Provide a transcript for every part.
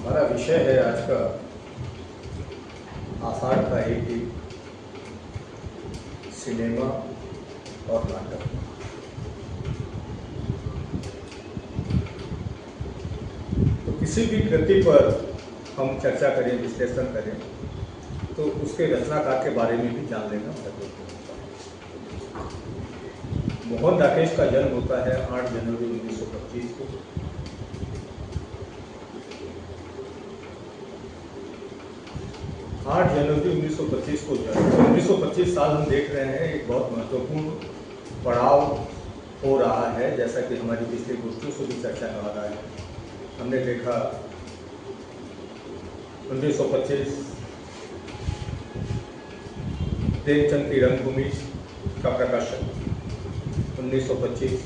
हमारा विषय है आज का आषाढ़ का एक गीत, सिनेमा और नाटक। तो किसी भी कृति पर हम चर्चा करें, विश्लेषण करें, तो उसके रचनाकार के बारे में भी जान लेना महत्वपूर्ण होता है। मोहन राकेश का जन्म होता है 8 जनवरी 1925 को। आठ जनवरी 1925 को जन्म। 1925 साल हम देख रहे हैं, एक बहुत महत्वपूर्ण पड़ाव हो रहा है, जैसा कि हमारी पिछली गोष्ठियों से भी चर्चा हो रहा है। हमने देखा 1925 प्रेमचंद की रंगभूमि का प्रकाशन, 1925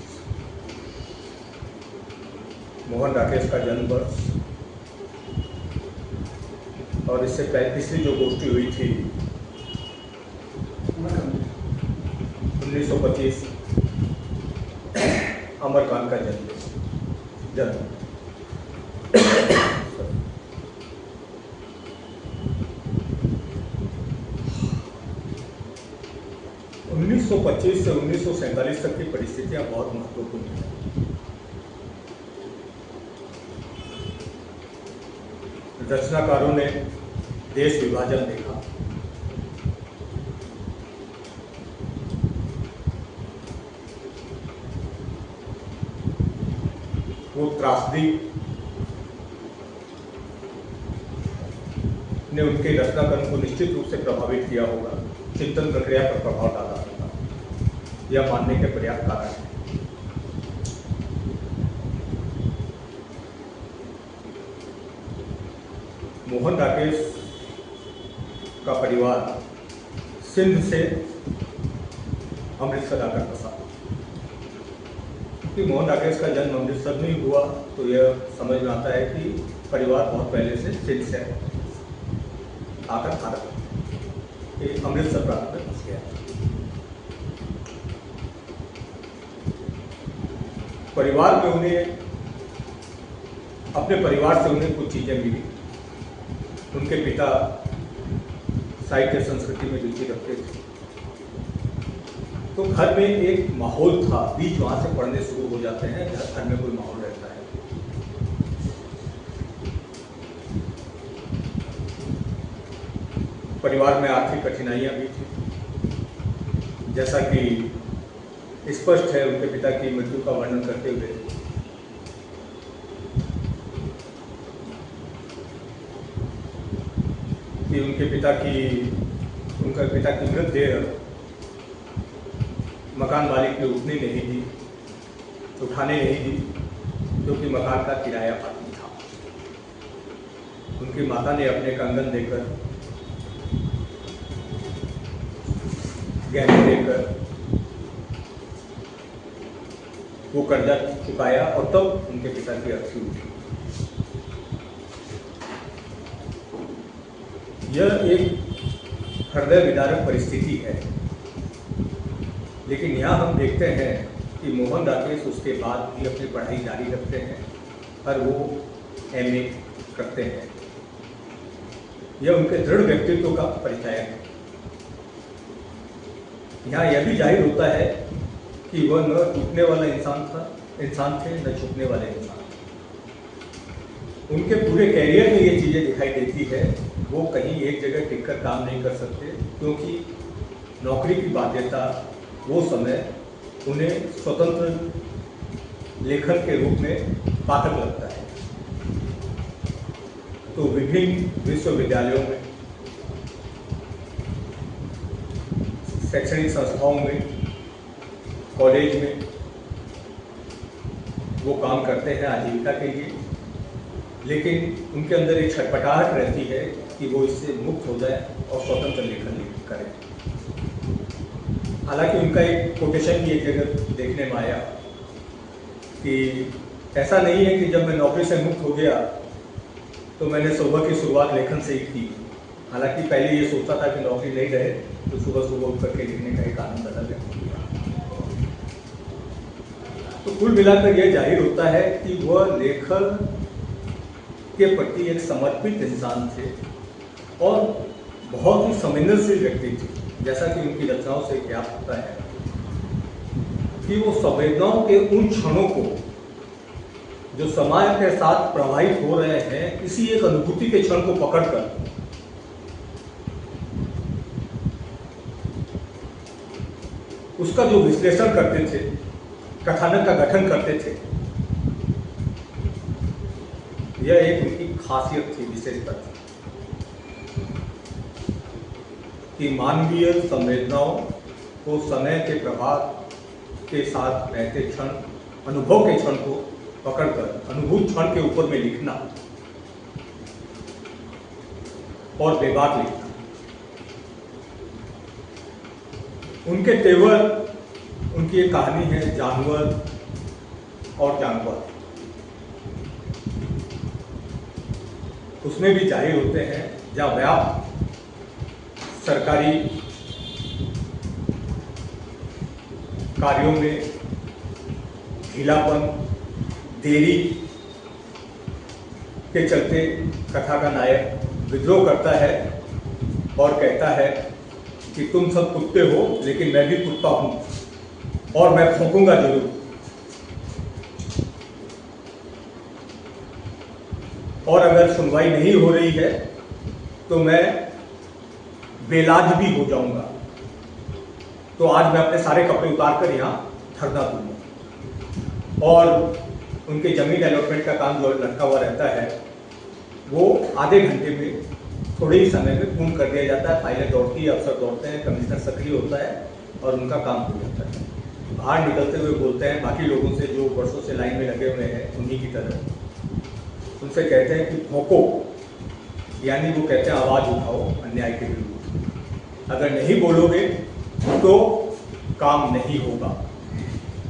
मोहन राकेश का जन्म वर्ष, और इससे पिछली जो गोष्ठी हुई थी 1925 अमरकांत का जन्म। 1925 से 1947 तक की परिस्थितियां बहुत महत्वपूर्ण हैं। रचनाकारों ने देश विभाजन देखा, वो त्रासदी ने उनके रचनाकर्म को निश्चित रूप से प्रभावित किया होगा, चिंतन प्रक्रिया पर प्रभाव डाला होगा, यह मानने के पर्याप्त कारण है। मोहन राकेश का परिवार सिंध से अमृतसर आकर बसा। क्योंकि मोहन राकेश का जन्म अमृतसर में ही हुआ, तो यह समझ में आता है कि परिवार बहुत पहले से सिंध से आकर भारत अमृतसर प्रांत में बस गया। परिवार में उन्हें, अपने परिवार से उन्हें कुछ चीजें मिली। उनके पिता साहित्य संस्कृति में रुचि रखते थे, तो घर में एक माहौल था। बीज वहां से पढ़ने शुरू हो जाते हैं, घर में कोई माहौल रहता है। परिवार में आर्थिक कठिनाइयां भी थी, जैसा कि स्पष्ट है उनके पिता की मृत्यु का वर्णन करते हुए। कि उनके पिता की मृतदेह मकान मालिक ने उठाने नहीं दी, क्योंकि मकान का किराया बाकी था। उनकी माता ने अपने कंगन देकर, गहने देकर वो कर्जा चुकाया, और तब उनके पिता की अर्थी उठी। यह एक हृदय विदारक परिस्थिति है। लेकिन यहाँ हम देखते हैं कि मोहन राकेश उसके बाद भी अपनी पढ़ाई जारी रखते हैं और वो MA करते हैं। यह उनके दृढ़ व्यक्तित्व का परिचय है। यहाँ यह भी जाहिर होता है कि वह न टूटने वाला इंसान थे, न झुकने वाले इंसान। उनके पूरे कैरियर में ये चीज़ें दिखाई देती है। वो कहीं एक जगह टिककर काम नहीं कर सकते, क्योंकि नौकरी की बाध्यता वो समय उन्हें स्वतंत्र लेखक के रूप में पाठक लगता है। तो विभिन्न विश्वविद्यालयों में, शैक्षणिक संस्थाओं में, कॉलेज में वो काम करते हैं आजीविका के लिए। लेकिन उनके अंदर एक छटपटाहट रहती है कि वो इससे मुक्त हो जाए और स्वतंत्र लेखन करें। हालांकि उनका एक कोटेशन भी एक जगह देखने में आया कि ऐसा नहीं है कि जब मैं नौकरी से मुक्त हो गया तो मैंने सुबह की शुरुआत लेखन से ही की। हालांकि पहले ये सोचता था कि नौकरी नहीं रहे तो सुबह सुबह उठ करके लिखने का एक आनंद अलग है। तो कुल मिलाकर यह जाहिर होता है कि वह लेखन के प्रति एक समर्पित इंसान थे और बहुत ही संवेदनशील व्यक्ति थे। जैसा कि उनकी रचनाओं से ज्ञात होता है कि वो संवेदनाओं के उन क्षणों को जो समाज के साथ प्रवाहित हो रहे हैं, किसी एक अनुभूति के क्षण को पकड़कर उसका जो विश्लेषण करते थे, कथानक का गठन करते थे, यह एक उनकी खासियत थी, विशेषता थी कि मानवीय संवेदनाओं को समय के प्रभाव के साथ रहते क्षण, अनुभव के क्षण को पकड़कर अनुभूत क्षण के ऊपर में लिखना और बेबाक लिखना। उनके तेवर, उनकी एक कहानी है जानवर और जानवर। उसमें भी जाहिर होते हैं जहाँ व्याप्त सरकारी कार्यों में ढीलापन, देरी के चलते कथा का नायक विद्रोह करता है और कहता है कि तुम सब कुत्ते हो, लेकिन मैं भी कुत्ता हूं और मैं फूंकूंगा जरूर। और अगर सुनवाई नहीं हो रही है तो मैं बेलाज भी हो जाऊंगा। तो आज मैं अपने सारे कपड़े उतार कर यहाँ धरना दूंगा। और उनके जमीन अलॉटमेंट का काम जो लटका हुआ रहता है वो आधे घंटे में, थोड़े ही समय में पूर्ण कर दिया जाता है। फाइलें दौड़ती है, अफसर दौड़ते हैं, कमिश्नर सक्रिय होता है और उनका काम हो जाता है। बाहर निकलते हुए बोलते हैं बाकी लोगों से जो वर्षों से लाइन में लगे हुए हैं उन्हीं की तरह। उनसे कहते हैं कि भौंको, यानी वो कहते हैं आवाज़ उठाओ अन्याय के विरुद्ध। अगर नहीं बोलोगे तो काम नहीं होगा।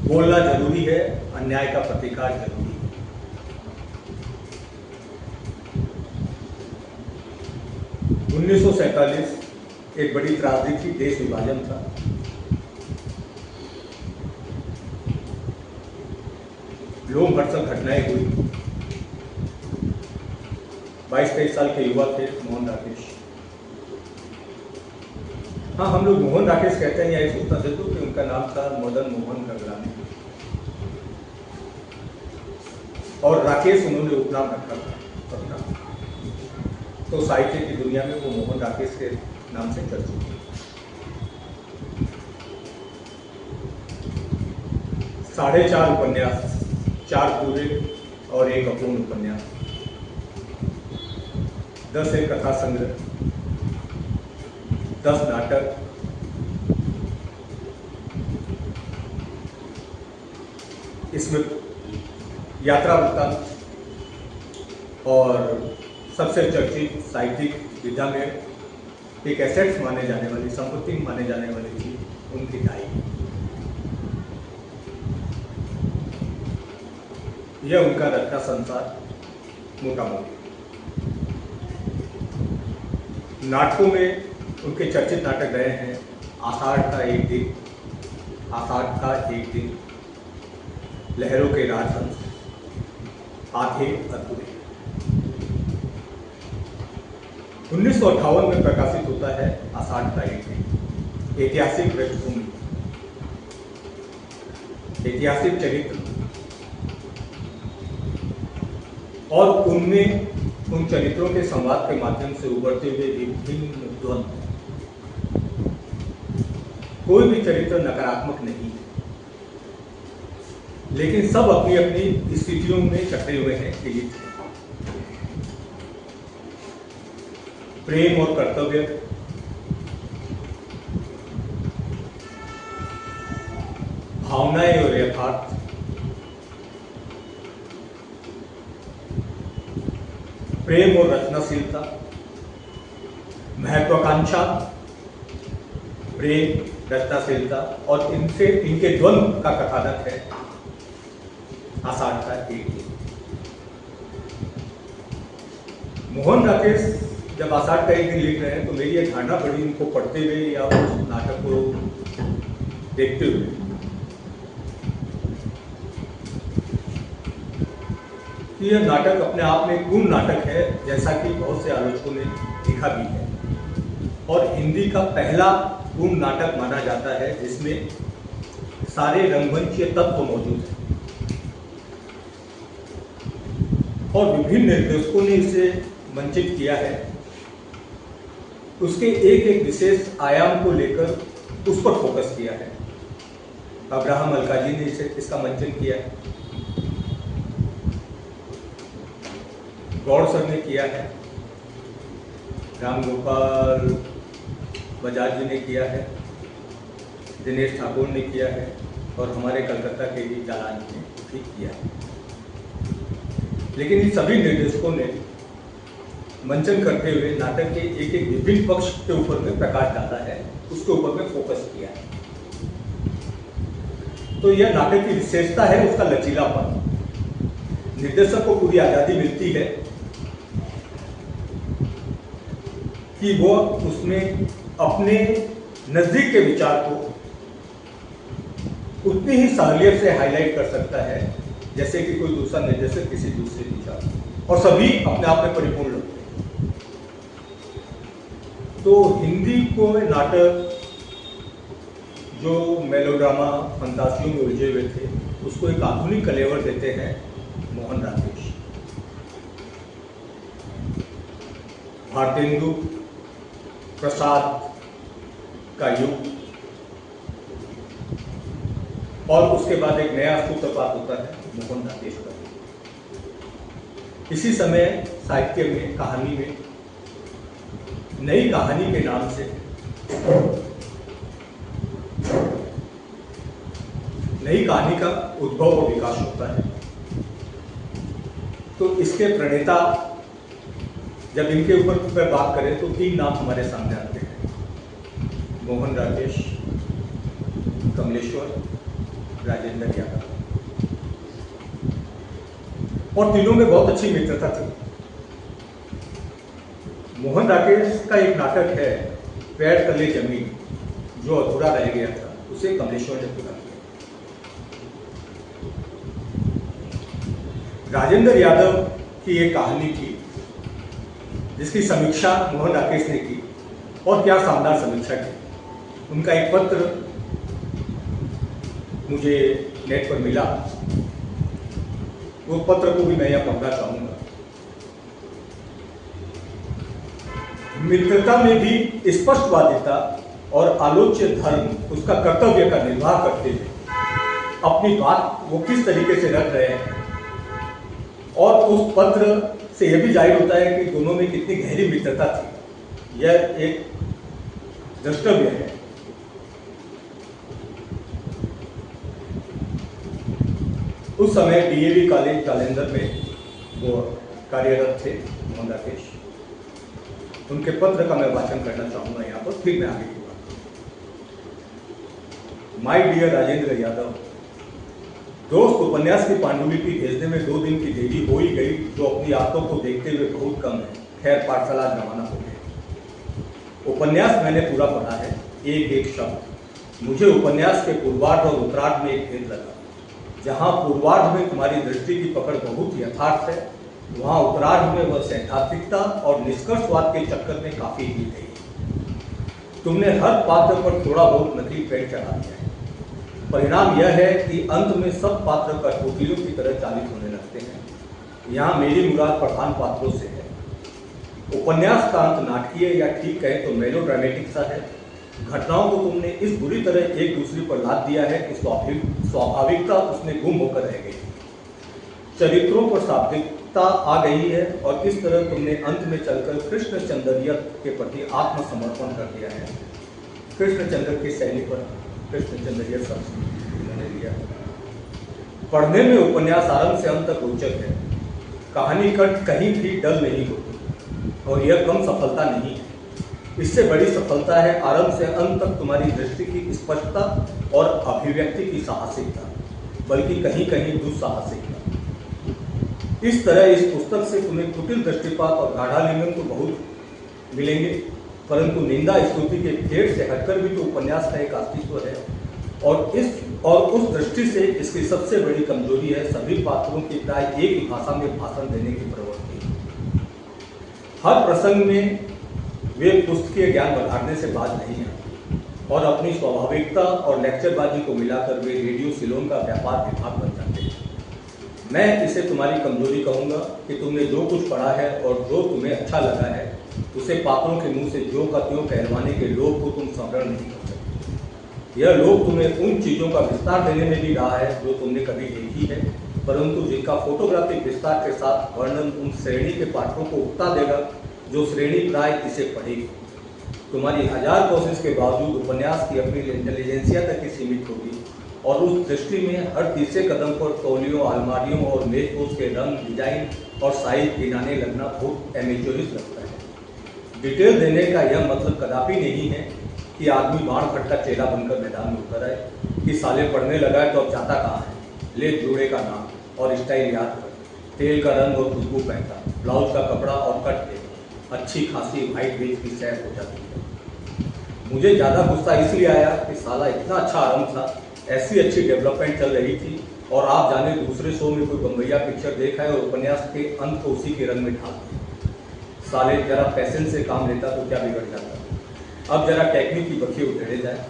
बोलना जरूरी है, अन्याय का प्रतिकार जरूरी है। उन्नीस 1947 एक बड़ी त्रासदी थी, देश विभाजन था। लोमहर्षक घटनाएं हुई। 22-23 साल के युवा थे मोहन राकेश। हाँ, हम लोग मोहन राकेश कहते हैं या इस सूचना से तो कि उनका नाम था मदन मोहन गगरानी और राकेश उन्होंने उपनाम रखा था अपना। तो साहित्य की दुनिया में वो मोहन राकेश के नाम से चर्चित थे। 4.5 उपन्यास, 4 पूरे और 1 अपूर्ण उपन्यास, 10 एक कथा संग्रह, 10 नाटक, इसमें यात्रा वृत्तांत और सबसे चर्चित साहित्यिक विधा में एक एसेट्स माने जाने वाली, संपत्ति माने जाने वाली थी उनकी डायरी। यह उनका रचना संसार मोटा मोटी। नाटकों में उनके चर्चित नाटक रहे हैं आषाढ़ का एक दिन, आषाढ़ का एक दिन, लहरों के राजहंस, आधे अधूरे। 1958 में प्रकाशित होता है आषाढ़ का एक दिन। ऐतिहासिक पृष्ठभूमि, ऐतिहासिक चरित्र और उनमें उन चरित्रों के संवाद के माध्यम से उभरते हुए विभिन्न द्वंद्व। कोई भी चरित्र नकारात्मक नहीं है, लेकिन सब अपनी अपनी स्थितियों में चढ़े हुए हैं। प्रेम और कर्तव्य, भावनाएं और यथार्थ, प्रेम और रचनाशीलता, महत्वाकांक्षा, प्रेम, रचनाशीलता और इनके द्वंद्व का कथानक है आषाढ़ का एक दिन। मोहन राकेश जब आषाढ़ का एक दिन लिख रहे हैं तो मेरी ये धारणा पड़ी उनको पढ़ते हुए या उस नाटक को देखते हुए कि यह नाटक अपने आप में पूर्ण नाटक है, जैसा कि बहुत से आलोचकों ने लिखा भी है, और हिंदी का पहला पूर्ण नाटक माना जाता है जिसमें सारे रंगमंचीय तत्व मौजूद हैं और विभिन्न निर्देशकों ने इसे मंचित किया है। उसके एक एक विशेष आयाम को लेकर उस पर फोकस किया है। अब्राहम अलकाजी ने इसका मंचन किया है, गौड़ सर ने किया है, राम गोपाल बजाज जी ने किया है, दिनेश ठाकुर ने किया है और हमारे कलकत्ता के भी जालान ने भी किया है। लेकिन इन सभी निर्देशकों ने मंचन करते हुए नाटक के एक एक विभिन्न पक्ष के ऊपर में प्रकाश डाला है, उसके ऊपर में फोकस किया है। तो यह नाटक की विशेषता है उसका लचीलापन। निर्देशक को पूरी आजादी मिलती है कि वो उसमें अपने नजदीक के विचार को उतनी ही सहूलियत से हाईलाइट कर सकता है जैसे कि कोई दूसरा निर्देशक किसी दूसरे विचार, और सभी अपने आप में परिपूर्ण लगते हैं। तो हिंदी को नाटक जो मेलोड्रामा फंतासियों में उलझे हुए थे उसको एक आधुनिक कलेवर देते हैं मोहन राकेश। भारतेंदु प्रसाद का युग और उसके बाद एक नया सूत्रपात होता है मोहन राकेश का। इसी समय साहित्य में, कहानी में नई कहानी के नाम से नई कहानी का उद्भव और विकास होता है। तो इसके प्रणेता जब इनके ऊपर बात करें तो तीन नाम हमारे सामने आते हैं, मोहन राकेश, कमलेश्वर, राजेंद्र यादव, और तीनों में बहुत अच्छी मित्रता थी। मोहन राकेश का एक नाटक है पैर तले जमीन, जो अधूरा रह गया था, उसे कमलेश्वर ने पूरा किया। राजेंद्र यादव की एक कहानी थी जिसकी समीक्षा मोहन राकेश ने की, और क्या शानदार समीक्षा की। उनका एक पत्र मुझे नेट पर मिला, वो पत्र को भी मैं यहाँ पढ़ना चाहूंगा। मित्रता में भी स्पष्टवादिता और आलोच्य धर्म उसका कर्तव्य का निर्वाह करते हुए अपनी बात वो किस तरीके से रख रहे हैं, और उस पत्र से यह भी जाहिर होता है कि दोनों में कितनी गहरी मित्रता थी। यह एक द्रष्टव्य है। उस समय डीएवी कॉलेज जालंधर में वो कार्यरत थे मोहन राकेश। उनके पत्र का मैं वाचन करना चाहूंगा यहाँ पर, फिर मैं आगे की बात। माय डियर राजेंद्र यादव, दोस्त उपन्यास की पांडुलिपि भेजने में 2 दिन की देरी हो ही गई, जो अपनी आदतों को देखते हुए बहुत कम है। खैर, पाठशाला रवाना हो गए। उपन्यास मैंने पूरा पढ़ा है, एक एक शब्द। मुझे उपन्यास के पूर्वार्ध और उत्तरार्ध में एक भेद लगा। जहाँ पूर्वार्ध में तुम्हारी दृष्टि की पकड़ बहुत यथार्थ है, वहाँ उत्तरार्ध में वह सैद्धांतिकता और निष्कर्षवाद के चक्कर में काफी हिल गई। तुमने हर पात्र पर थोड़ा बहुत नकली पेड़ चढ़ा दिया है। परिणाम यह है कि अंत में सब पात्र कठपुतलियों की तरह चालित होने लगते हैं। यहाँ मेरी मुराद प्रधान पात्रों से है। उपन्यास का अंत नाटकीय या ठीक कहे तो मेलोड्रामेटिक सा है। घटनाओं को तुमने इस बुरी तरह एक दूसरे पर लाद दिया है कि स्वाभाविकता उसमें गुम होकर रह गई। चरित्रों पर शाब्दिकता आ गई है और इस तरह तुमने अंत में चलकर कृष्णचंद्रियत के प्रति आत्मसमर्पण कर दिया है। कृष्णचंद्र की शैली पर कृष्णचंद्रियत शब्द मैंने लिया। पढ़ने में उपन्यास आरंभ से अंत तक रोचक है। कहानी कट कहीं भी डल नहीं होती और यह कम सफलता नहीं है। इससे बड़ी सफलता है आरंभ से अंत तक तुम्हारी दृष्टि की स्पष्टता और अभिव्यक्ति की साहसिकता, बल्कि कहीं कहीं दुस्साहसिकता। इस तरह इस पुस्तक से तुम्हें कुटिल दृष्टिपात और गाढ़ालिंगन तो बहुत मिलेंगे, परंतु निंदा स्तुति के फेर से हटकर भी तो उपन्यास का एक अस्तित्व है। और उस दृष्टि से इसकी सबसे बड़ी कमजोरी है सभी पात्रों की प्राय एक ही भाषा में भाषण देने की प्रवृत्ति। हर प्रसंग में वे पुस्तकीय ज्ञान बढ़ाने से बात नहीं आती और अपनी स्वाभाविकता और लेक्चरबाजी को मिलाकर वे रेडियो सिलोन का व्यापार विभाग बन जाते हैं। मैं इसे तुम्हारी कमजोरी कहूँगा कि तुमने जो कुछ पढ़ा है और जो तुम्हें अच्छा लगा है उसे पात्रों के मुंह से ज्यों का त्यों कहलवाने के लोभ को तुम संवरण नहीं कर सकते। यह लोभ तुम्हें उन चीज़ों का विस्तार देने में भी रहा है जो तुमने कभी देखी है, परंतु जिनका फोटोग्राफिक विस्तार के साथ वर्णन उन श्रेणी के पाठकों को उकता देगा जो श्रेणी प्राय इसे पढ़ेगी। तुम्हारी 1000 कोशिश के बावजूद उपन्यास की अपनी इंटेलिजेंसिया तक ही सीमित होगी और उस दृष्टि में हर तीसरे कदम पर तौलियों, अलमारियों और मेजपोश के रंग, डिजाइन और साइज गिनाने लगना बहुत एमेच्योरिश लगता है। डिटेल देने का यह मतलब कदापि नहीं है कि आदमी बाण भट्ट का चेला बनकर मैदान में उतर आए कि साले पढ़ने लगा है तो अब जाता कहाँ है, ले जोड़े का नाम और स्टाइल याद कर, तेल का रंग और खुशबू पहनता, ब्लाउज का कपड़ा और कट ले, अच्छी खासी वाइट बेच की सैर हो जाती है। मुझे ज़्यादा गुस्सा इसलिए आया कि साला इतना अच्छा आरंभ था, ऐसी अच्छी डेवलपमेंट चल रही थी और आप जाने दूसरे शो में कोई बम्बैया पिक्चर देखा है और उपन्यास के अंत को उसी के रंग में ढाल दिया। साले जरा पैसेंस से काम लेता तो क्या बिगड़ जाता। अब जरा टेक्निक की बखिए उधेड़े जाए।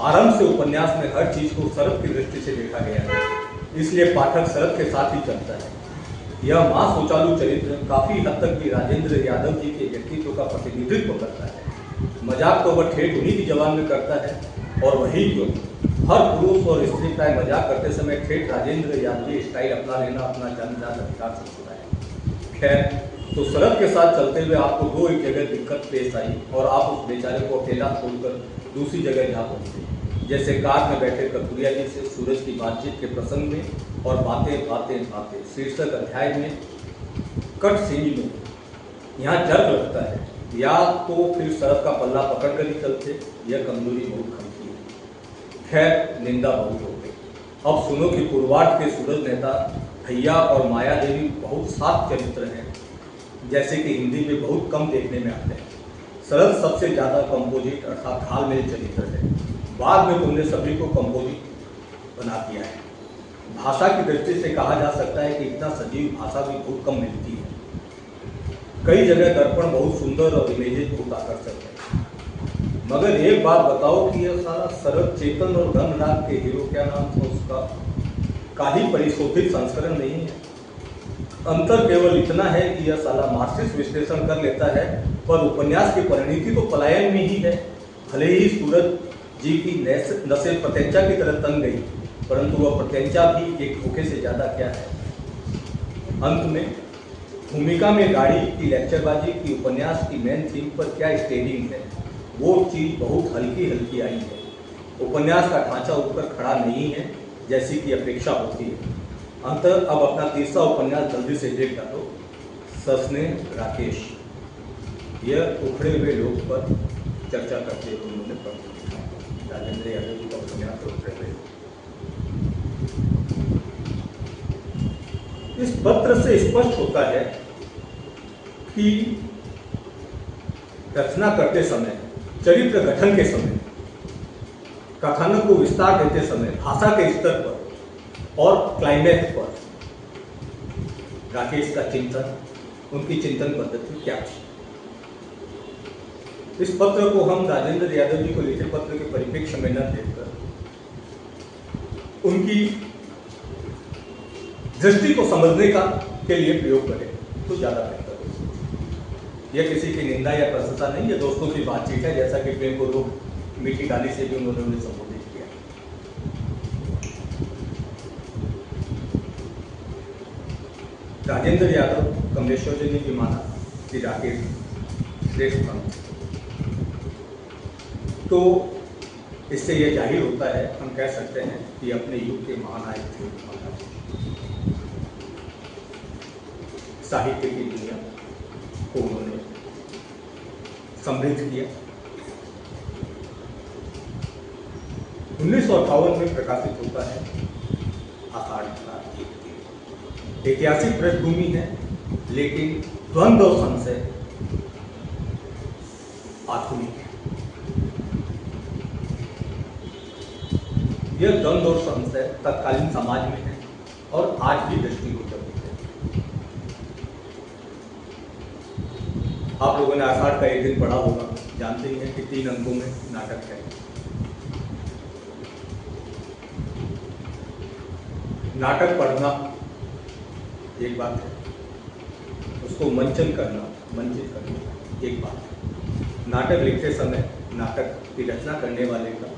आरंभ से उपन्यास में हर चीज को शरद की दृष्टि से देखा गया है, इसलिए पाठक शरद के साथ ही चलता है। यह मां सोचालू चरित्र काफी हद तक भी राजेंद्र यादव जी के व्यक्तित्व का प्रतिनिधित्व करता है। मजाक तो वह ठेठ उन्हीं की जबान में करता है और वही क्यों, हर पुरुष और स्त्री प्राय मजाक करते समय ठेठ राजेंद्र यादव स्टाइल अपना लेना अपना जन्मजात अधिकार समझता है। खैर, तो शरद के साथ चलते हुए आपको दो एक जगह दिक्कत पेश आई और आप उस बेचारे को अकेला छोड़कर दूसरी जगह जा पहुंचे। जैसे कार में बैठे कथुरिया जी से सूरज की बातचीत के प्रसंग में और बातें बातें बातें शीर्षक अध्याय में कट सीन में यहाँ जर्क लगता है, या तो फिर शरद का पल्ला पकड़ कर ही चलते, यह कमजोरी बहुत खमती है। खैर, निंदा बहुत हो गई। अब सुनो कि पूर्वार्ध के सूरज नेता भैया और माया देवी बहुत साफ चरित्र हैं, जैसे कि हिंदी में बहुत कम देखने में आते हैं। शरद सबसे ज़्यादा कंपोजिट अर्थात घालमेल चरित्र है। बाद में तुमने सभी को कंपोजिट बना दिया है। भाषा की दृष्टि से कहा जा सकता है कि इतना सजीव भाषा भी बहुत कम मिलती है। कई जगह दर्पण बहुत सुंदर और इमेजेस बहुत आकर्षक है, मगर एक बात बताओ कि यह सारा शरद चेतन और धनराज के हीरो, क्या नाम था उसका, का ही परिशोधित संस्करण नहीं है। अंतर केवल इतना है कि यह साला मार्क्सिस्ट विश्लेषण कर लेता है, पर उपन्यास की परिणति तो पलायन में ही है। भले ही सूरज जी की नसें प्रत्यंचा की तरह तंग गई, परंतु वह प्रत्यंचा भी एक धोखे से ज्यादा क्या है। अंत में भूमिका में गाड़ी की लेक्चरबाजी की उपन्यास की मेन थीम पर क्या स्टेडिंग है, वो चीज बहुत हल्की हल्की आई है। उपन्यास का ढांचा उठकर खड़ा नहीं है जैसी की अपेक्षा होती है। अंतर अब अपना तीसरा उपन्यास जल्दी से देख डालो, ससने राकेश। यह उखड़े हुए लोग पर चर्चा करते हुए उन्होंने पढ़ा, राजेंद्र यादव जी का उपन्यास उखड़े हुए। इस पत्र से स्पष्ट होता है कि रचना करते समय, चरित्र गठन के समय, कथानक को विस्तार देते समय, भाषा के स्तर पर और क्लाइमेक्स पर राकेश का चिंतन, उनकी चिंतन पद्धति क्या थी। इस पत्र को हम राजेंद्र यादव जी को लिखे पत्र के परिप्रेक्ष्य में न देखकर उनकी दृष्टि को समझने का के लिए प्रयोग करें तो ज्यादा बेहतर हो। यह किसी की निंदा या प्रशंसा नहीं, यह दोस्तों की बातचीत है, जैसा कि प्रेम को लोग मीठी गाली से भी उन्होंने संबोधित किया। राजेंद्र यादव कमलेश्वर जी ने भी माना कि राकेश श्रेष्ठ था, तो इससे यह जाहिर होता है, हम कह सकते हैं कि अपने युग के महानायक थे। साहित्य की दुनिया को उन्होंने समृद्ध किया। 1958 में प्रकाशित होता है आषाढ़ का एक। ऐतिहासिक पृष्ठभूमि है, लेकिन द्वंद्व और संशय आधुनिक है। यह द्वंद्व और संशय तत्कालीन समाज में है और आज भी दृष्टिगोचर होते हैं। आप लोगों ने आषाढ़ का एक दिन पढ़ा होगा, जानते ही हैं कि 3 अंकों में नाटक है। नाटक पढ़ना एक बात है, उसको मंचित करना एक बात है। नाटक लिखते समय नाटक की रचना करने वाले का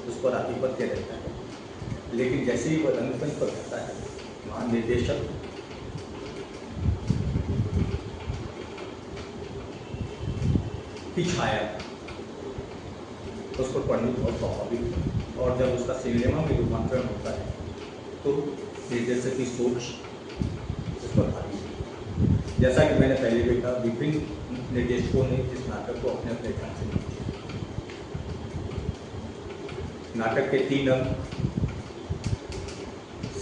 उस पर आधिपत्य रहता है, लेकिन जैसे ही वह रंगमंच पर रहता है, वहाँ निर्देशक की छाया उस पर पढ़नी बहुत स्वाभाविक है। और जब उसका सिनेमा में रूपांतरण होता है तो निर्देशक की सोच उस पर भारी है। जैसा कि मैंने पहले भी कहा, विभिन्न निर्देशकों ने इस नाटक को अपने अपने ढंग से लिखा। नाटक के 3 अंक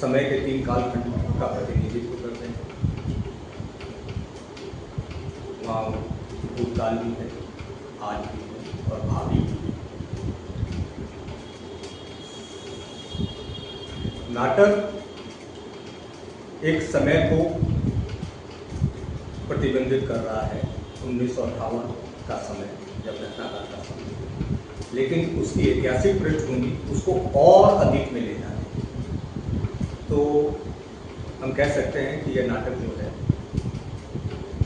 समय के 3 कालखंड का प्रतिनिधित्व करते हैं। वहाँ भूतकाल भी है, आज भी है और भावी भी है। नाटक एक समय को प्रतिबंधित कर रहा है, 1958 का समय, जब रचनाकार का समय, लेकिन उसकी ऐतिहासिक पृष्ठभूमि उसको और अधिक में ले जाए तो हम कह सकते हैं कि यह नाटक जो है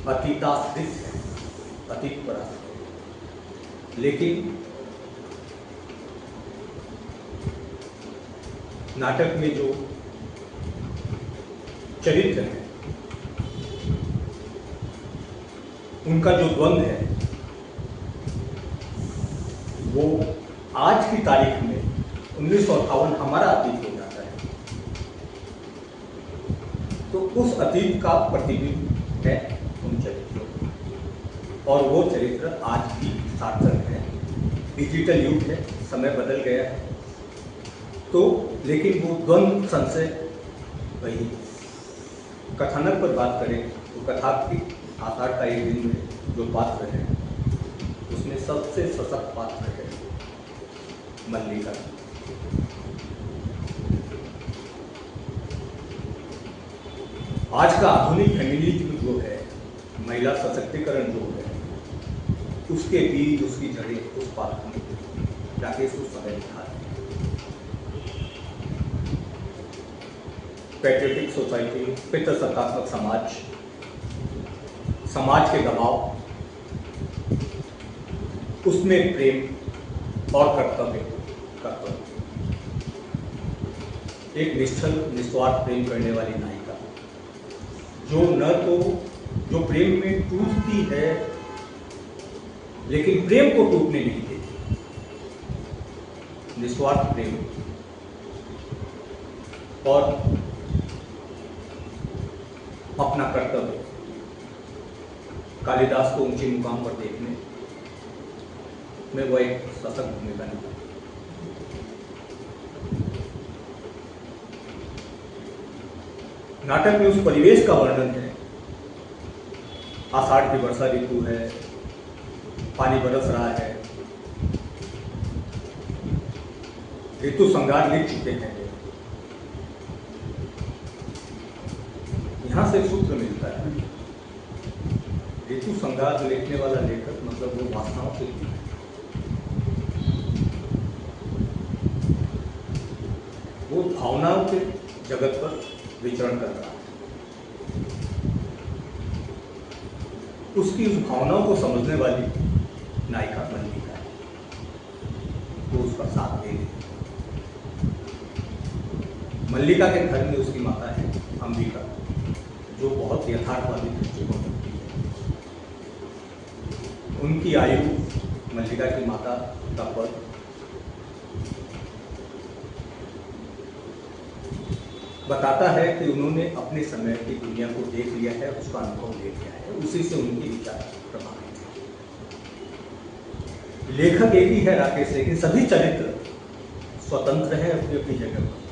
अतीताश्रित है, अतीत पर आश्रित है। लेकिन नाटक में जो चरित्र है, उनका जो द्वंद्व है, वो आज की तारीख में 1958 हमारा अतीत हो जाता है, तो उस अतीत का प्रतिबिंब है उन चरित्रों, और वो चरित्र आज भी सार्थक है। डिजिटल युग है, समय बदल गया है, तो लेकिन वो द्वंद्व संशय वही। कथानक पर बात करें तो कथा की आषाढ़ का एक दिन में जो पात्र है, उसमें सबसे सशक्त पात्र है मल्लिका। आज का आधुनिक फेमिनिज्म जो है, महिला सशक्तिकरण जो है, उसके बीज, उसकी जड़ें उस पात्र में राकेश उस समय लिखा है। पैट्रियोटिक सोसाइटी, पितृसत्तात्मक समाज, समाज के दबाव, उसमें प्रेम और कर्तव्य। एक निश्चल निस्वार्थ प्रेम करने वाली नायिका, जो प्रेम में टूटती है, लेकिन प्रेम को टूटने नहीं देती। निस्वार्थ प्रेम और अपना कर्तव्य कालिदास को ऊंचे मुकाम पर देखने में वह एक सशक्त भूमिका निभाती। नाटक में उस परिवेश का वर्णन है। आषाढ़ की वर्षा ऋतु है, पानी बरस रहा है, ऋतु संगार लिख चुके हैं। यहाँ से सूत्र मिलता है, ऋतु संगार लिखने वाला लेखक मतलब वो वासनाओं से लिखता है, वो भावनाओं के जगत पर विचरण कर रहा है। उसकी उस भावनाओं को समझने वाली नायिका मल्लिका है, वो उसका साथ दे रही। मल्लिका के घर में उसकी माता है अंबिका, जो बहुत यथार्थवादी दृष्टिकोण रखती है। उनकी आयु, मल्लिका की माता का पद बताता है कि उन्होंने अपने समय की दुनिया को देख लिया है, उसका अनुभव ले लिया है, उसी से उनकी विचार प्रभावित है। लेखक एक ही है राकेश, लेकिन सभी चरित्र स्वतंत्र हैं अपनी अपनी जगह पर।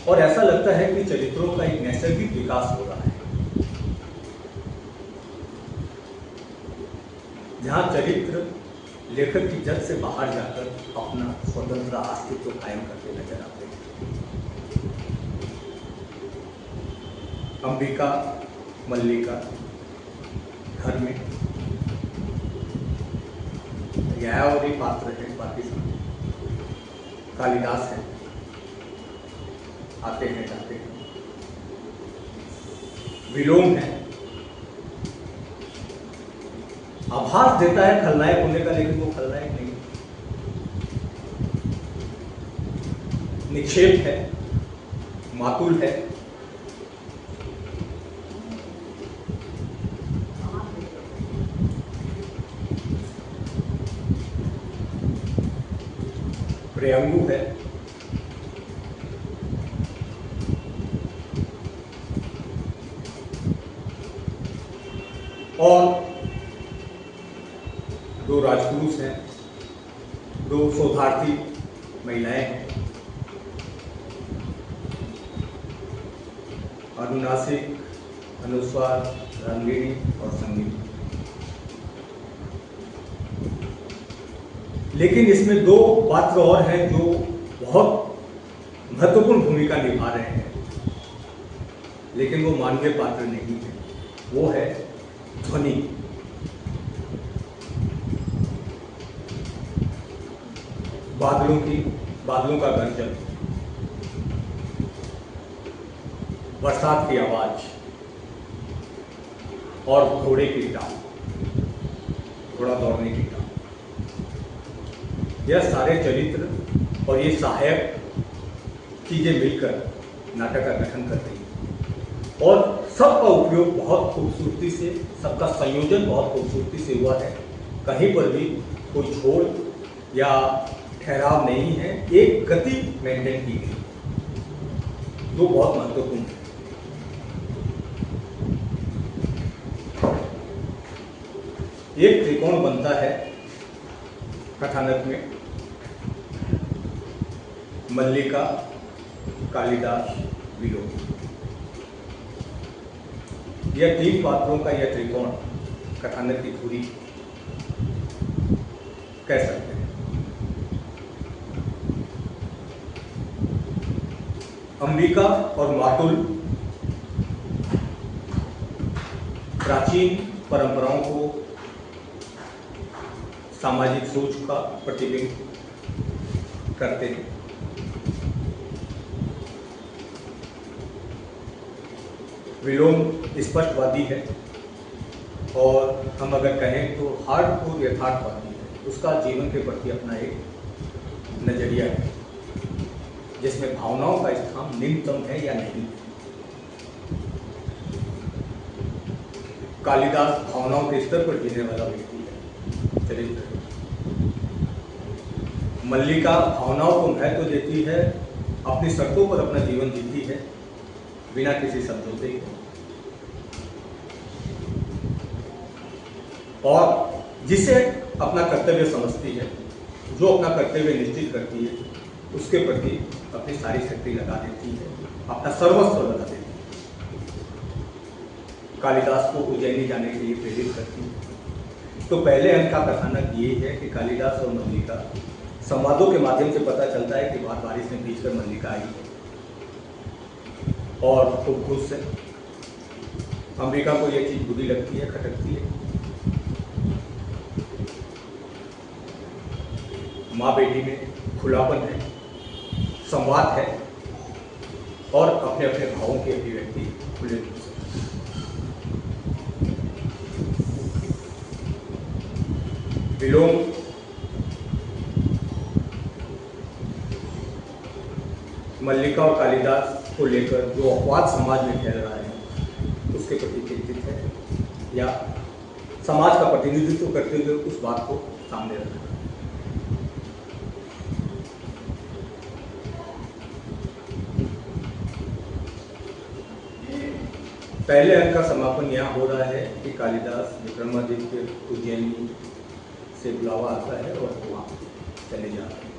और ऐसा लगता है कि चरित्रों का एक नैसर्गिक विकास हो रहा है, जहां चरित्र लेखक की जद से बाहर जाकर अपना स्वतंत्र अस्तित्व कायम करते नजर आते हैं। अंबिका, मल्लिका, घर में यायावरी पात्र है, बाकी सब कालिदास है, आते हैं जाते हैं। विलोम है, आभास देता है खलनायक होने का, लेकिन वो खलनायक नहीं। निक्षेप है, मातुल है, प्रियंगु है, और दो राजपुरुष हैं, दो शोधार्थी महिलाएं हैं, अनुनासिक, अनुस्वार, रंगीणी और संगीत। लेकिन इसमें दो पात्र और हैं जो बहुत महत्वपूर्ण भूमिका निभा रहे हैं, लेकिन वो मानवीय पात्र नहीं है। वो है ध्वनि। बादलों का गर्जन, बरसात की आवाज और घोड़े की टाप, घोड़ा दौड़ने की टाप। यह सारे चरित्र और ये सहायक चीजें मिलकर नाटक का गठन कर रही है, और सबका उपयोग बहुत खूबसूरती से, सबका संयोजन बहुत खूबसूरती से हुआ है। कहीं पर भी कोई छोड़ या ठहराव नहीं है, एक गति मेंटेन की गई, जो बहुत महत्वपूर्ण है। एक त्रिकोण बनता है कथानक में, मल्लिका, कालिदास, विलोम। यह तीन पात्रों का यह त्रिकोण कथानक की धुरी कह सकते हैं। अंबिका और मातुल प्राचीन परंपराओं को, सामाजिक सोच का प्रतिबिंब करते हैं। विलोम स्पष्टवादी है, और हम अगर कहें तो हार्डकोर यथार्थवादी है। उसका जीवन के प्रति अपना एक नजरिया है, जिसमें भावनाओं का स्थान न्यूनतम है या नहीं। कालिदास भावनाओं के स्तर पर जीने वाला व्यक्ति है, चरित्र है। मल्लिका भावनाओं को महत्व देती है, अपनी शर्तों पर अपना जीवन जीती है, बिना किसी समझौते के, और जिसे अपना कर्तव्य समझती है, जो अपना कर्तव्य निश्चित करती है, उसके प्रति अपनी सारी शक्ति लगा देती है, अपना सर्वस्व लगा देती है। कालिदास को उज्जैनी जाने के लिए प्रेरित करती है। तो पहले अंक का कथानक ये है कि कालिदास और मल्लिका, संवादों के माध्यम से पता चलता है कि बाद बारिश में भीगकर मल्लिका आई है और खूब खुश है। अंबिका को यह चीज बुरी लगती है, खटकती है। माँ बेटी में खुलापन है, संवाद है, और अपने अपने भावों की अभिव्यक्ति खुले रूप से। विलोम मल्लिका और कालिदास को लेकर जो अपवाद समाज में फैल रहा है, उसके प्रति चिंतित है, या समाज का प्रतिनिधित्व करते हुए उस बात को सामने रखा है। पहले अंक का समापन यहाँ हो रहा है कि कालिदास विक्रमादित्य उज्जैनी से बुलावा आता है और वहाँ चले जाते हैं।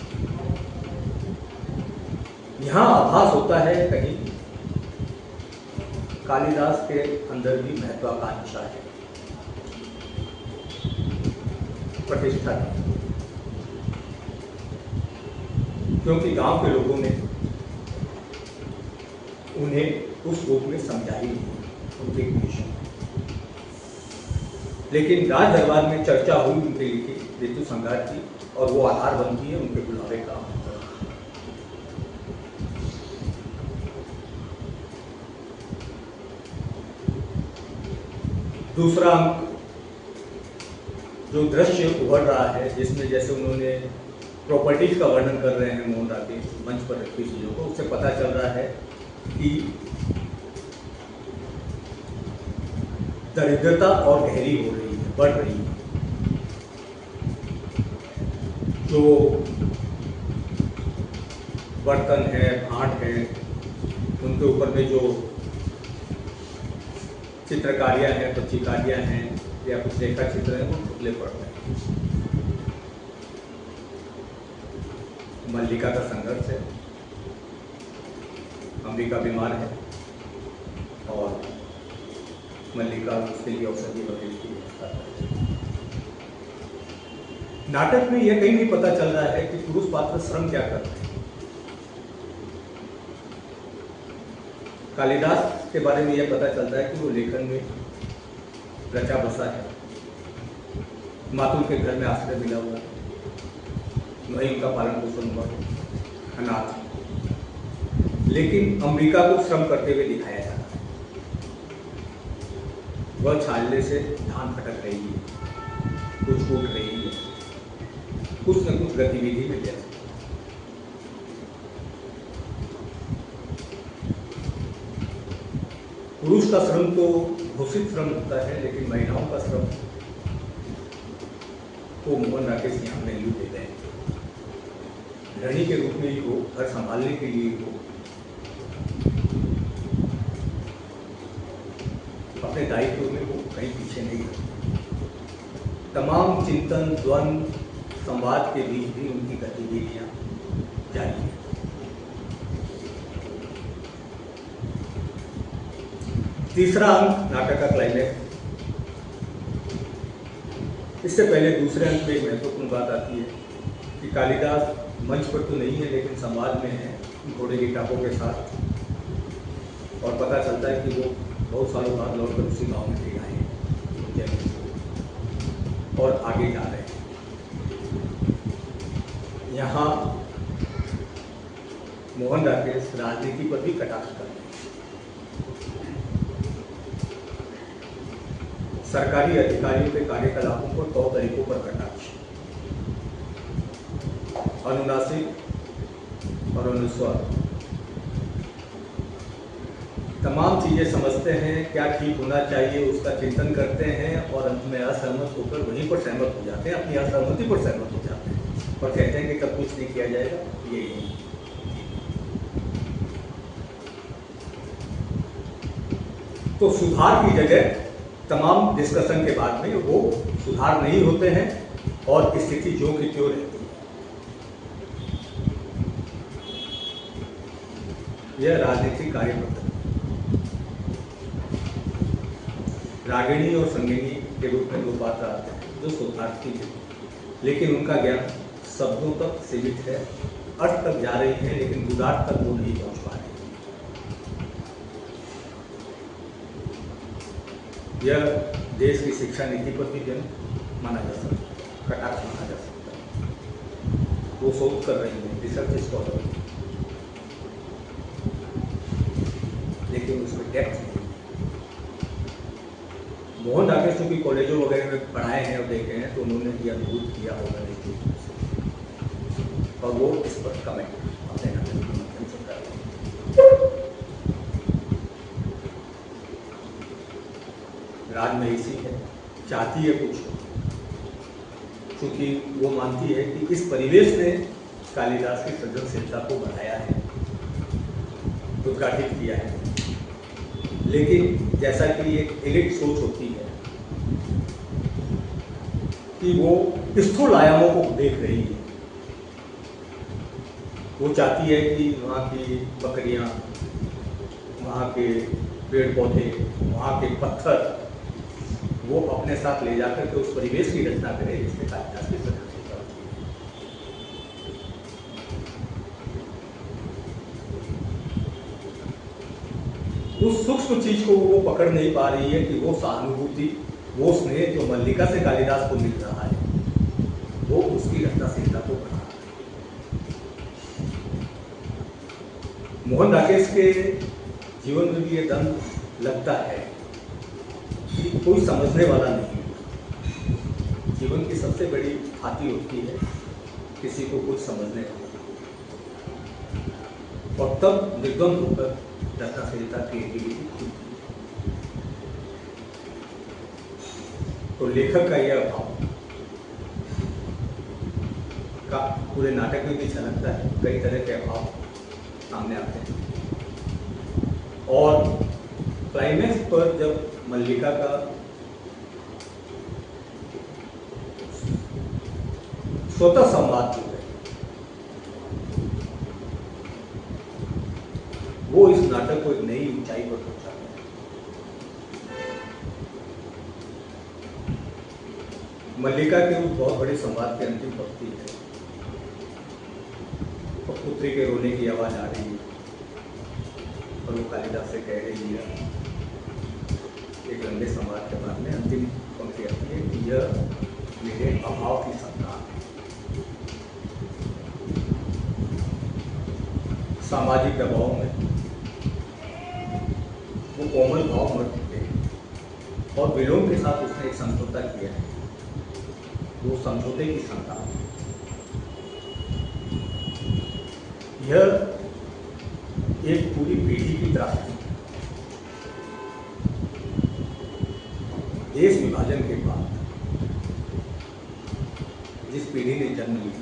यहाँ आभास होता है कहीं कालिदास के अंदर भी महत्वाकांक्षा है, प्रतिष्ठा है। क्योंकि गांव के लोगों ने उन्हें उस रूप में समझा ही नहीं उनके क्रिएशन। लेकिन राज दरबार में चर्चा हुई उनके लिखे ऋतु संघार की, और वो आधार बनती है उनके बुलावे का। दूसरा अंक जो दृश्य उभर रहा है, जिसमें जैसे उन्होंने प्रॉपर्टीज का वर्णन कर रहे हैं मोहन राकेश मंच पर रखी चीजों को, उससे पता चल रहा है कि दरिद्रता और गहरी हो रही है, बढ़ रही है। जो बर्तन है, भाट है, उनके ऊपर में जो चित्रकारियां हैं, पच्चीकारियां हैं या कुछ रेखा चित्र हैं, वो खुले पड़ रहे हैं। मल्लिका का संघर्ष है, अंबिका बीमार है और मल्लिका उसके लिए औषधि वगैरह की व्यवस्था करती है। नाटक में यह कहीं नहीं पता चल रहा है कि पुरुष पात्र श्रम क्या करते हैं। कालिदास के बारे में यह पता चलता है कि वो लेखन में रचा बसा है, मातुल के घर में आश्रय मिला हुआ है, वही उनका पालन पोषण हुआ है, अनाथ। लेकिन अंबिका को श्रम करते हुए दिखाया जा रहा है। वह छाले से धान फटक रही है, कुछ कूट रही है, कुछ न कुछ गतिविधि में व्यस्त। पुरुष का श्रम तो घोषित श्रम होता है, लेकिन महिलाओं का श्रम को मोहन राकेश यहाँ वैल्यू देते हैं। गृहिणी के रूप में ही हो, घर संभालने के लिए हो, अपने दायित्व में वो कहीं पीछे नहीं है। तमाम चिंतन, द्वंद, संवाद के बीच भी उनकी गतिविधियां जारी हैं। तीसरा अंक नाटक का क्लाइमैक्स। इससे पहले दूसरे अंक में एक महत्वपूर्ण बात आती है कि कालिदास मंच पर तो नहीं है, लेकिन संवाद में है घोड़े की टापों के साथ, और पता चलता है कि वो बहुत सालों बाद लौटकर उसी गांव में फिर आए हैं और आगे जा रहे हैं। यहाँ मोहन राकेश राजनीति पर भी कटाक्ष कर रहे हैं। सरकारी अधिकारियों के कार्यकलापों पर तौर तरीकों पर कटाक्ष, अनुनासिक और अनुस्वार, तमाम चीजें समझते हैं, क्या ठीक होना चाहिए उसका चिंतन करते हैं, और अंत में असहमत होकर वहीं पर सहमत हो जाते हैं, अपनी असहमति पर सहमत हो जाते हैं और कहते हैं कि तब कुछ नहीं किया जाएगा, यही। तो सुधार की जगह तमाम डिस्कशन के बाद में वो सुधार नहीं होते हैं और स्थिति जो की त्यों रहती है। यह राजनीतिक कार्य पद्धति रागिणी और संगिनी के रूप में दो पात्र आते हैं जो शोधार्थी है, लेकिन उनका ज्ञान शब्दों तक सीमित है, अर्थ तक जा रही है, लेकिन गुदार्थ तक वो नहीं पहुंच पा रहे। यह देश की शिक्षा नीति पर भी व्यंग माना जा सकता है, कटाक्ष माना जा सकता है। वो शोध कर रही है, रिसर्च स्कॉलर, लेकिन उसमें डेप्थ नहीं। मोहन राकेश चूंकि कॉलेजों वगैरह में पढ़ाए हैं और देखे हैं, तो उन्होंने यह अनुभूत किया होगा नहीं, और वो इस पर कमेंट अपने नाटक के माध्यम से कर रहे हैं। राज में इसी है, चाहती है कुछ, क्योंकि वो मानती है कि इस परिवेश ने कालिदास की सृजनशीलता को बढ़ाया है, उद्घाटित किया है। लेकिन जैसा कि एक एलिट सोच होती है कि वो स्थूल आयामों को देख रही है, वो चाहती है कि वहाँ की बकरियाँ, वहाँ के पेड़ पौधे, वहाँ के पत्थर वो अपने साथ ले जाकर के उस परिवेश की रचना करे जिसमें कालिदास की सृजनशीलता होती है। उस सूक्ष्म चीज को वो पकड़ नहीं पा रही है कि वो सहानुभूति, वो स्नेह जो मल्लिका से कालिदास को मिल रहा है, वो उसकी रचनाशीलता को बढ़ा रहा है। मोहन राकेश के जीवन में भी ये दंड लगता है कि कोई समझने वाला नहीं होता। जीवन की सबसे बड़ी खाती होती है किसी को कुछ समझने वाला, और तब निर्द्वंद होकर रचनाशीलता क्रिएटिविटी। तो लेखक का यह भाव का पूरे नाटक में भी झलकता है। कई तरह के भाव सामने आते हैं, और क्लाइमैक्स पर जब मल्लिका का स्वतः संवाद जो है, वो इस नाटक को एक नई ऊंचाई पर पहुंचाता है। मल्लिका के उस बहुत बड़े संवाद के अंतिम पंक्ति है, और पुत्री के रोने की आवाज आ रही है, और वो कालिदास से कह रही है, एक लंबे संवाद के बाद में अंतिम पंक्ति आती है कि यह मेरे अभाव की संतान है। सामाजिक दबाव में वो कोमल भाव मर चुके हैं, और विलोम के साथ उसने एक समझौता किया है, वो समझौते की संतान है। यह एक पूरी पीढ़ी की त्रासदी है। देश विभाजन के बाद जिस पीढ़ी ने जन्म लिया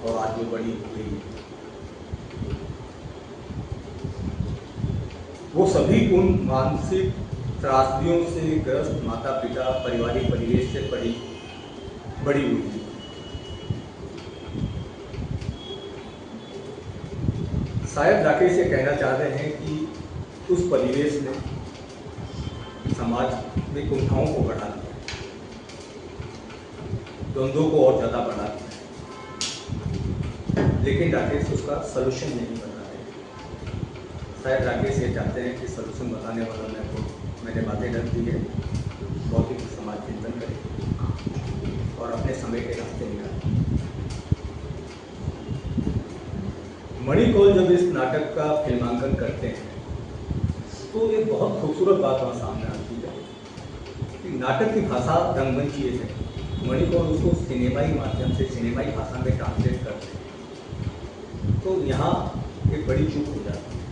और आज जो बड़ी हुई, वो सभी उन मानसिक त्रासदियों से ग्रस्त माता पिता, पारिवारिक परिवेश से बड़ी हुई है। शायद राकेश ये कहना चाह रहे हैं कि उस परिवेश ने समाज में कुंठाओं को बढ़ा दिया, द्वंद्वों को और ज़्यादा बढ़ा दिया, लेकिन राकेश उसका सलूशन नहीं बता रहे। शायद राकेश ये चाहते हैं कि सलूशन बताने वाला मैंने बातें रख दी है, बौद्धिक समाज चिंतन करें और अपने समय के रास्ते निकालें। मणिकौल जब इस नाटक का फिल्मांकन करते हैं तो एक बहुत खूबसूरत बात वहाँ सामने आती है कि नाटक की भाषा रंगमंचीय है, मणिकौल उसको सिनेमाई माध्यम से, सिनेमाई भाषा में ट्रांसलेट करते हैं, तो यहाँ एक बड़ी चूक हो जाती है।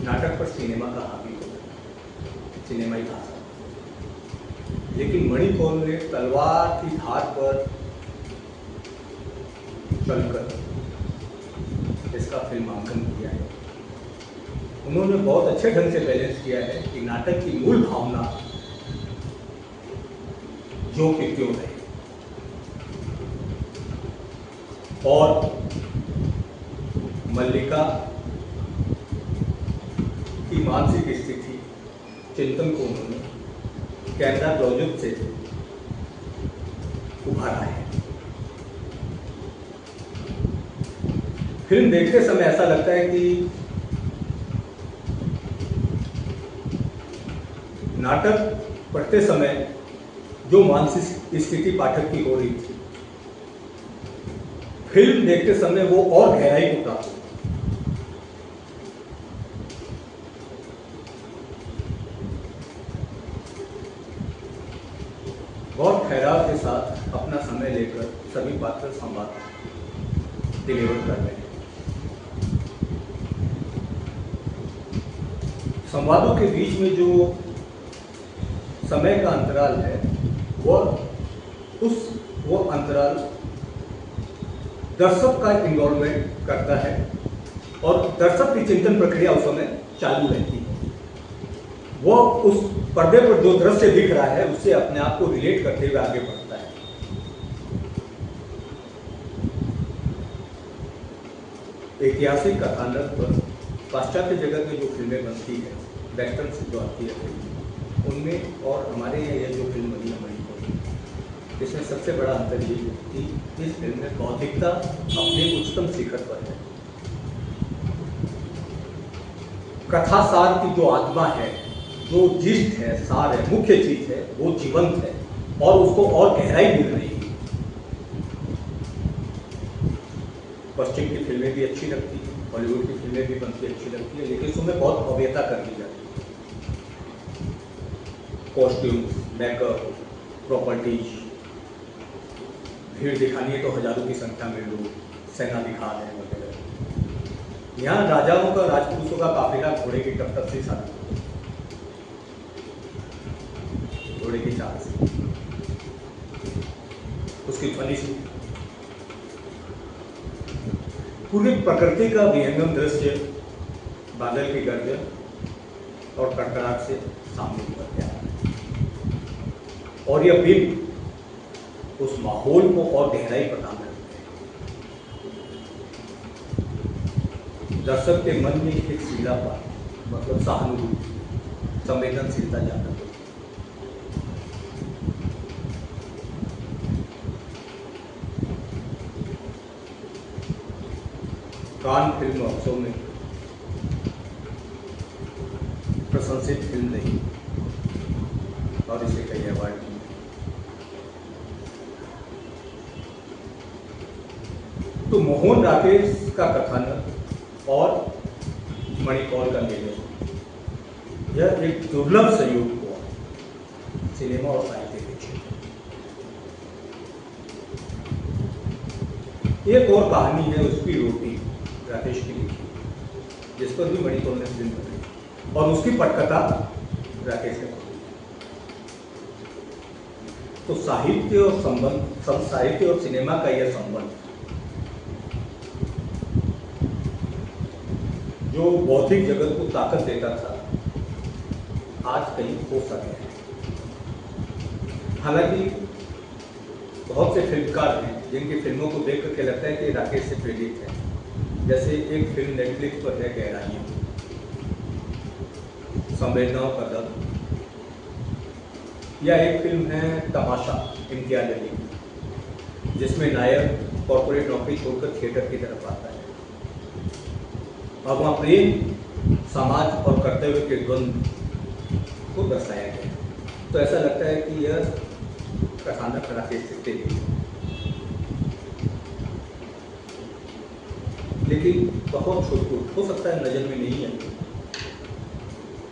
नाटक पर सिनेमा का हावी होता है, सिनेमाई भाषा, लेकिन मणिकौल ने तलवार की धार पर चलकर इसका फिल्मांकन किया है। उन्होंने बहुत अच्छे ढंग से बैलेंस किया है कि नाटक की मूल भावना जो कि क्यों है, और मल्लिका की मानसिक स्थिति, चिंतन को उन्होंने कैमरा प्रोजेक्ट से उभारा है। फिल्म देखते समय ऐसा लगता है कि नाटक पढ़ते समय जो मानसिक स्थिति पाठक की हो रही थी, फिल्म देखते समय वो और गहराई को प्राप्त हुई। बहुत ठहराव के साथ अपना समय लेकर सभी पात्र संवाद डिलीवर कर रहे हैं। संवादों के बीच में जो समय का अंतराल है, वो अंतराल दर्शक का इन्वॉल्वमेंट करता है और दर्शक की चिंतन प्रक्रिया उस समय चालू रहती है। वो उस पर्दे पर जो दृश्य दिख रहा है उससे अपने आप को रिलेट करते हुए आगे बढ़ता है। ऐतिहासिक कथानक पर पाश्चात्य जगत में जो फिल्में बनती है, वेस्टर्न से जो आती है, उनमें और हमारे यहाँ यह जो फिल्म बनी है मणिकौल, इसमें सबसे बड़ा अंतर ये है कि इस फिल्म में बौद्धिकता अपने उच्चतम शिखर पर है कथा सार की जो आत्मा है, जो जिस्ट है, सार है, मुख्य चीज है, वो जीवंत है और उसको और गहराई मिल रही है। पश्चिम की फिल्में भी अच्छी लगती हैं, हॉलीवुड की फिल्में भी बनती अच्छी लगती है, लेकिन उसमें बहुत भव्यता कर दी जाती है। कॉस्ट्यूम्स, मेकअप, प्रॉपर्टीज, भीड़ दिखानी है तो हजारों की संख्या में लोग, सेना दिखा रहे हैं वगैरह। यहाँ राजाओं का, राजपुरुषों का काफिला घोड़े की टक्कर से शामिल, घोड़े की चाल से, उसकी ध्वनि से, पूरी प्रकृति का विहंगम दृश्य बादल की गर्जन और कड़कड़ाहट से सामने निकल गया और यह बिंब उस माहौल को और गहराई प्रदान करते हैं। दर्शक के मन में एक सीधापन, मतलब सहानुभूति, संवेदनशीलता जाता है। कान फिल्म महोत्सव में प्रशंसित फिल्म रही और इसे कई अवार्ड मिले। तो मोहन राकेश का कथानक और मणिकौल का निर्देशन, यह एक दुर्लभ संयोग हुआ सिनेमा और साहित्य के क्षेत्र। एक और कहानी है उसकी रोटी, राकेश की लिखी, जिस पर भी मणिकौल ने फिल्म बनाई और उसकी पटकथा राकेश ने बनाई। तो साहित्य और संबंध, साहित्य और सिनेमा का यह संबंध जो बौद्धिक जगत को ताकत देता था, आज कहीं हो सके है। हालांकि बहुत से फिल्मकार हैं जिनकी फिल्मों को देख करके लगता है कि राकेश से प्रेरित है। जैसे एक फिल्म नेटफ्लिक्स पर है गहराइयाँ, संवेदनाओं का दर्द, या एक फिल्म है तमाशा, इम्तियाज अली, जिसमें नायक कॉर्पोरेट नौकरी छोड़कर थिएटर की तरफ आता है और वहाँ प्रेम, समाज और कर्तव्य के द्वंद्व को दर्शाया गया है। तो ऐसा लगता है कि यह कथानक राकेश से प्रेरित है, लेकिन बहुत छूट हो सकता है नजर में नहीं आई,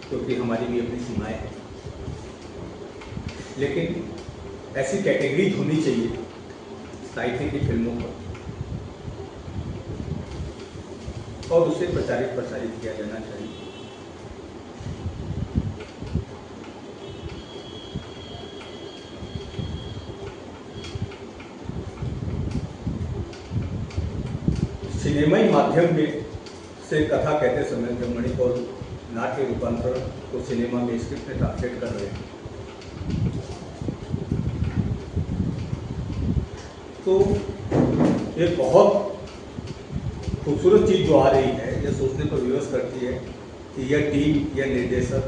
क्योंकि हमारी भी अपनी सीमाएं हैं। लेकिन ऐसी कैटेगरीज होनी चाहिए साहित्य की फिल्मों पर और उसे प्रसारित किया जाना चाहिए। सिनेमाई माध्यम में से कथा कहते समय जब मणिकौल नाट्य रूपांतरण को सिनेमा में स्क्रिप्ट में ट्रांसलेट कर रहे हैं, तो एक बहुत खूबसूरत चीज जो आ रही है, यह सोचने पर विवश करती है कि यह टीम या निर्देशक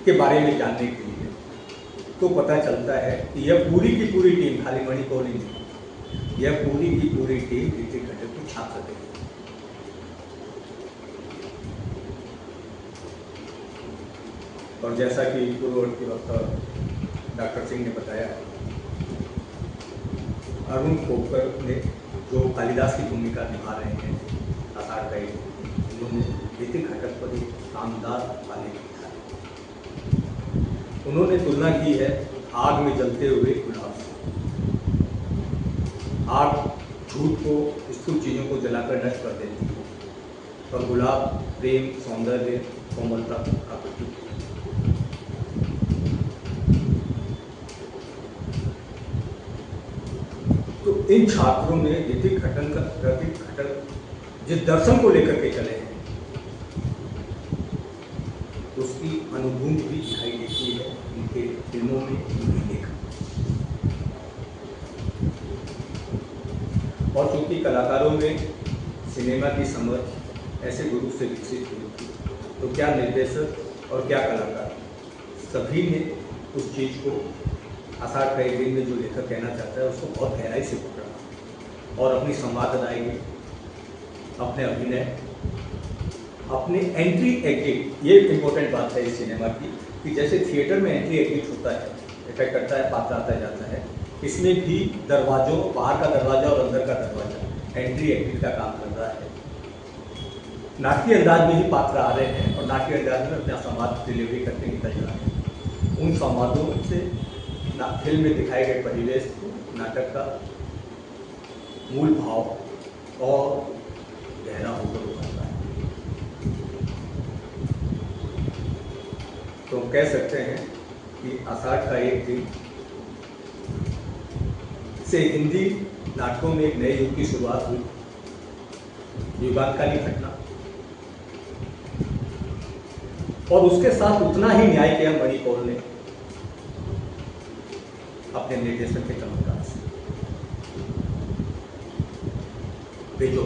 के बारे में जानने के लिए तो पता चलता है कि यह पूरी की पूरी टीम, खाली मणिकौल ही नहीं, यह पूरी की पूरी टीम ऋतिक घटक को छाप सकेगी। और जैसा कि पूर्ववर्ती वक्ता डॉक्टर सिंह ने बताया, अरुण खोकर ने जो कालिदास की भूमिका निभा रहे हैं आषाढ़ का, उन्होंने ऋतिक घटक पर एक शानदार आलेख लिखा है। उन्होंने तुलना की है आग में जलते हुए गुलाब से। आग झूठ को, स्थूल चीज़ों को जलाकर नष्ट कर देती है और गुलाब प्रेम, सौंदर्य, कोमलता का प्रतीक है। तो इन छात्रों ने ऋतिक घटक जिस दर्शन को लेकर के चले हैं, उसकी अनुभूति भी दिखाई देती है इनके फिल्मों में, इनके लेखन। और चूंकि कलाकारों में सिनेमा की समझ ऐसे गुरु से विकसित हुई थी, तो क्या निर्देशक और क्या कलाकार सभी ने उस चीज़ को, आषाढ़ का एक दिन में जो लेखक कहना चाहता है, उसको बहुत गहराई से पकड़ा और अपनी संवाद अदायगी अपने अभिनय, अपने एंट्री एग्जिट, ये इम्पोर्टेंट बात है इस सिनेमा की कि जैसे थिएटर में एंट्री एग्जिट होता है, इफेक्ट करता है, पात्र आता जाता है, इसमें भी दरवाजों, बाहर का दरवाजा और अंदर का दरवाजा एंट्री एग्जिट का काम कर रहा है। नाट्य अंदाज में ही पात्र आ रहे हैं और नाट्य अंदाज में अपना संवाद डिलीवरी करके निकल जा रहे हैं। उन संवादों से फिल्म में दिखाए गए परिवेश को, नाटक का मूल भाव और गहरा होकर उभरता है। तो कह सकते हैं कि आषाढ़ का एक दिन से हिंदी नाटकों में एक नए युग की शुरुआत हुई, युगांतकालीन घटना, और उसके साथ उतना ही न्याय किया मणि कौल ने अपने निर्देशन के चमत्कार से। बेजो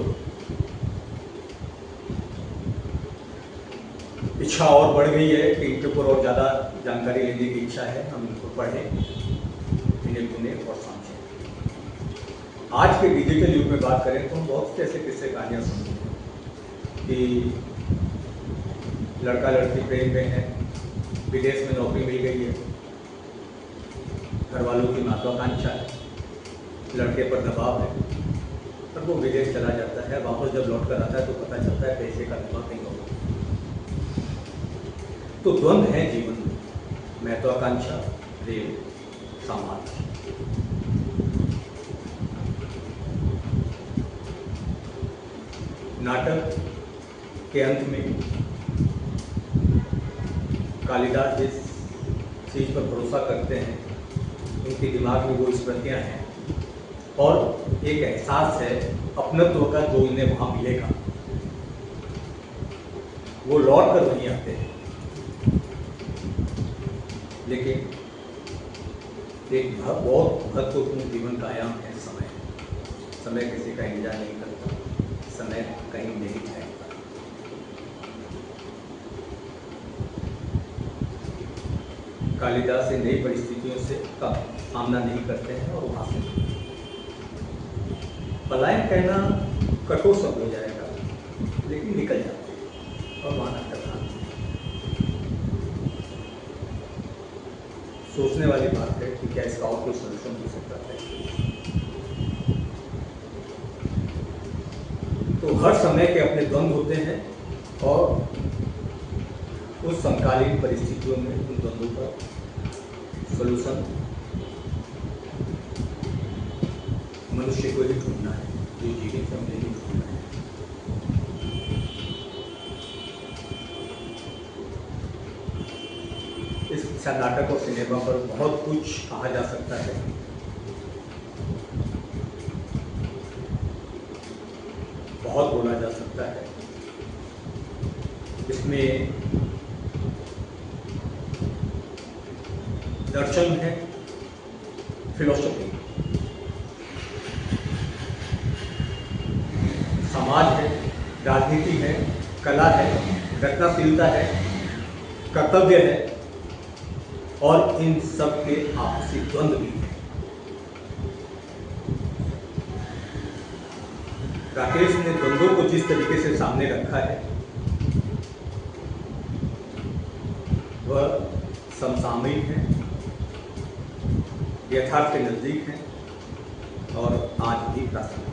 इच्छा और बढ़ गई है कि इनके ऊपर और ज़्यादा जानकारी लेने की इच्छा है, हम इनको पढ़ें, इन्हें सुनें और समझें। आज के डिजिटल युग में बात करें तो हम बहुत से ऐसे किस्से कहानियाँ सुनते हैं कि लड़का लड़की प्रेम में है, विदेश में नौकरी मिल गई है, घर वालों की महत्वाकांक्षा है, लड़के पर दबाव है, पर वो विदेश चला जाता है। वापस जब लौट कर आता है तो पता चलता है पैसे का दबाव नहीं होगा। तो द्वंद्व है जीवन में, महत्वाकांक्षा, प्रेम, समाज। नाटक के अंत में कालिदास जिस चीज पर भरोसा करते हैं, उनके दिमाग में वो स्मृतियां हैं और एक एहसास है अपनत्व का जो इन्हें वहां मिलेगा। वो लौट कर नहीं आते हैं, लेकिन एक बहुत महत्वपूर्ण जीवन का आयाम है समय। समय किसी का इंतजार नहीं करता, समय कहीं नहीं जाएगा। कालिदास से नई परिस्थितियों से का सामना नहीं करते हैं और वहां से पलायन कहना कठोर शब्द हो जाएगा, लेकिन निकल जाते हैं और वहां करना। सोचने वाली बात है कि क्या इसका और कोई सोल्यूशन हो सकता है। तो हर समय के अपने द्वंद्व होते हैं और उस समकालीन परिस्थितियों में उन द्वंद्वों का सोल्यूशन मनुष्य को ही ढूंढना है, जो जीवित है उन्हें ही ढूंढना है। इस नाटक और सिनेमा पर बहुत कुछ कहा जा सकता है। बहुत बोला जा सकता है। इसमें दर्शन है, फिलोसफी, समाज है, राजनीति है, कला है, रचनाशीलता है, कर्तव्य है और इन सब के आपसी द्वंद्व भी है। राकेश ने द्वंद्वों को जिस तरीके से सामने रखा है वह समसामयिक है, यथार्थ के नजदीक है और आज भी प्रासंगिक है।